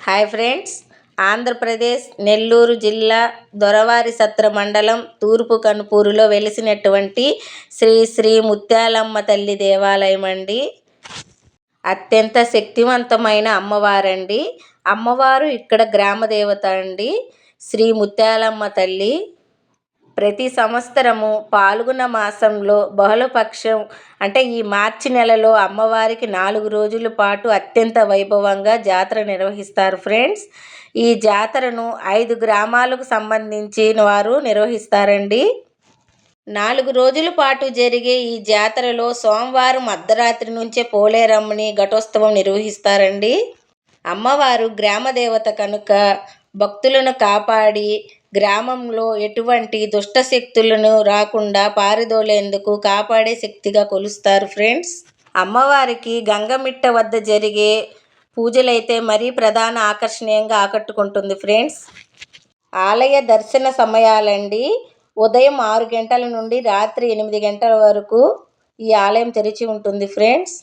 Hi friends, Andhra Pradesh Nellore జిల్లా దొరవారిసత్ర మండలం తూర్పు కనుపూరులో వెలిసినటువంటి శ్రీ శ్రీ ముత్యాలమ్మ తల్లి దేవాలయం అండి. అత్యంత శక్తివంతమైన అమ్మవారండి. అమ్మవారు ఇక్కడ గ్రామ దేవత అండి. శ్రీ ముత్యాలమ్మ తల్లి ప్రతి సంవత్సరము పాల్గొన మాసంలో బహుళపక్షం అంటే ఈ మార్చి నెలలో అమ్మవారికి 4 రోజుల పాటు అత్యంత వైభవంగా జాతర నిర్వహిస్తారు ఫ్రెండ్స్. ఈ జాతరను 5 గ్రామాలకు సంబంధించిన వారు నిర్వహిస్తారండి. 4 రోజుల పాటు జరిగే ఈ జాతరలో సోమవారం అర్ధరాత్రి నుంచే పోలేరమ్మని ఘటోత్సవం నిర్వహిస్తారండి. అమ్మవారు గ్రామదేవత కనుక భక్తులను కాపాడి గ్రామంలో ఎటువంటి దుష్టశక్తులను రాకుండా పారదోలేందుకు కాపాడే శక్తిగా కొలుస్తారు ఫ్రెండ్స్. అమ్మవారికి గంగమిట్ట వద్ద జరిగే పూజలైతే మరీ ప్రధాన ఆకర్షణీయంగా ఆకట్టుకుంటుంది ఫ్రెండ్స్. ఆలయ దర్శన సమయాలండి. ఉదయం 6 గంటల నుండి రాత్రి 8 గంటల వరకు ఈ ఆలయం తెరిచి ఉంటుంది ఫ్రెండ్స్.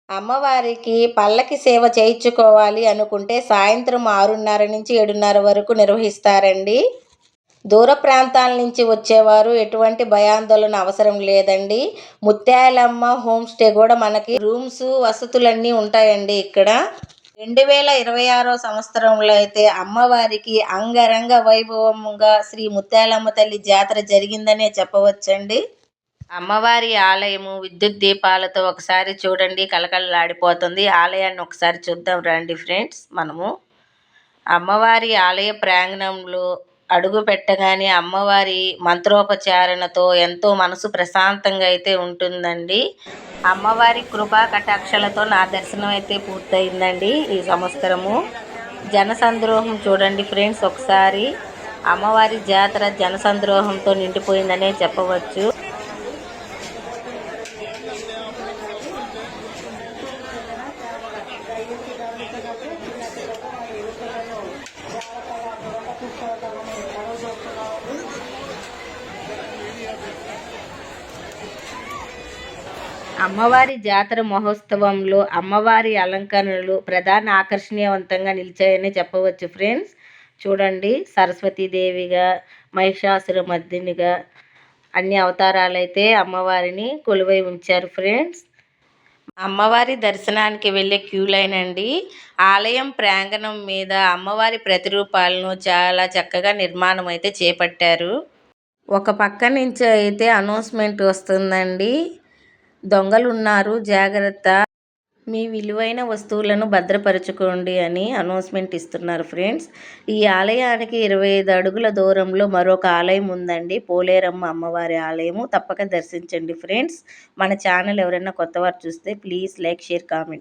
అమ్మవారికి పల్లకి సేవ చేయించుకోవాలి అనుకుంటే సాయంత్రం 6:30 నుంచి 7:30 వరకు నిర్వహిస్తారండి. దూర ప్రాంతాల నుంచి వచ్చేవారు ఎటువంటి భయాందోళన అవసరం లేదండి. ముత్యాలమ్మ హోమ్ స్టే కూడా మనకి రూమ్స్ వసతులన్నీ ఉంటాయండి ఇక్కడ. 2026 సంవత్సరంలో అయితే అమ్మవారికి అంగరంగ వైభవంగా శ్రీ ముత్యాలమ్మ తల్లి జాతర జరిగిందనే చెప్పవచ్చండి. అమ్మవారి ఆలయము విద్యుత్ దీపాలతో ఒకసారి చూడండి, కలకలలాడిపోతుంది. ఆలయాన్ని ఒకసారి చూద్దాం రండి ఫ్రెండ్స్. మనము అమ్మవారి ఆలయ ప్రాంగణంలో అడుగు పెట్టగానే అమ్మవారి మంత్రోపచారణతో ఎంతో మనసు ప్రశాంతంగా అయితే ఉంటుందండి. అమ్మవారి కృపా కటాక్షలతో నా దర్శనం అయితే పూర్తయిందండి. ఈ సంవత్సరము జనసంద్రోహం చూడండి ఫ్రెండ్స్ ఒకసారి. అమ్మవారి జాతర జనసంద్రోహంతో నిండిపోయిందనే చెప్పవచ్చు. అమ్మవారి జాతర మహోత్సవంలో అమ్మవారి అలంకరణలు ప్రధాన ఆకర్షణీయవంతంగా నిలిచాయని చెప్పవచ్చు ఫ్రెండ్స్. చూడండి, సరస్వతీదేవిగా, మహిషాసురమర్దినిగా అన్ని అవతారాలైతే అమ్మవారిని కొలువై ఉంచారు ఫ్రెండ్స్. అమ్మవారి దర్శనానికి వెళ్ళే క్యూ లైన్ అండి. ఆలయం ప్రాంగణం మీద అమ్మవారి ప్రతిరూపాలను చాలా చక్కగా నిర్మాణం అయితే చేపట్టారు. ఒక పక్క నుంచి అయితే అనౌన్స్మెంట్ వస్తుందండి, దొంగలున్నారు జాగ్రత్త, మీ విలువైన వస్తువులను భద్రపరచుకోండి అని అనౌన్స్మెంట్ ఇస్తున్నారు ఫ్రెండ్స్. ఈ ఆలయానికి 25 అడుగుల దూరంలో మరొక ఆలయం ఉందండి, పోలేరమ్మ అమ్మవారి ఆలయము. తప్పక దర్శించండి ఫ్రెండ్స్. మన ఛానల్ ఎవరైనా కొత్తవారు చూస్తే ప్లీజ్ లైక్, షేర్, కామెంట్.